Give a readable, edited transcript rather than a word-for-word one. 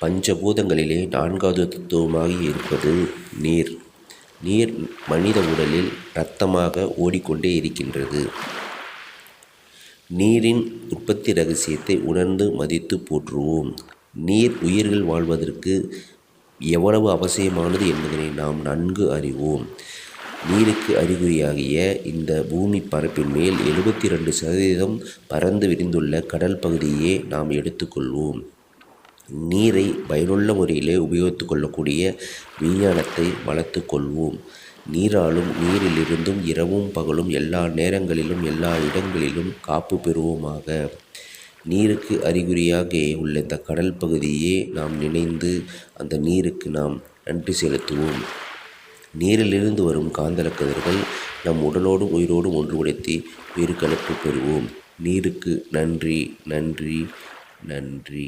பஞ்சபூதங்களிலே நான்காவது தத்துவமாக இருப்பது நீர். நீர் மனித உடலில் இரத்தமாக ஓடிக்கொண்டே இருக்கின்றது. நீரின் உற்பத்தி ரகசியத்தை உணர்ந்து மதித்து போற்றுவோம். நீர் உயிர்கள் வாழ்வதற்கு எவ்வளவு அவசியமானது என்பதனை நாம் நன்கு அறிவோம். நீருக்கு அறிகுறியாகிய இந்த பூமி பரப்பின் மேல் 72% பரந்து விரிந்துள்ள கடல் பகுதியே நாம் எடுத்துக்கொள்வோம். நீரை பயனுள்ள முறையிலே உபயோகித்து கொள்ளக்கூடிய விஞ்ஞானத்தை வளர்த்து கொள்வோம். நீராலும் நீரிலிருந்தும் இரவும் பகலும் எல்லா நேரங்களிலும் எல்லா இடங்களிலும் காப்பு பெறுவோமாக. நீருக்கு அறிகுறியாக உள்ள இந்த கடல் பகுதியே நாம் நினைந்து அந்த நீருக்கு நாம் நன்றி செலுத்துவோம். நீரிலிருந்து வரும் காந்தள கதிர்கள் நம் உடலோடும் உயிரோடும் ஒன்றுபடுத்தி உயிர்கலப்பு பெறுவோம். நீருக்கு நன்றி, நன்றி, நன்றி.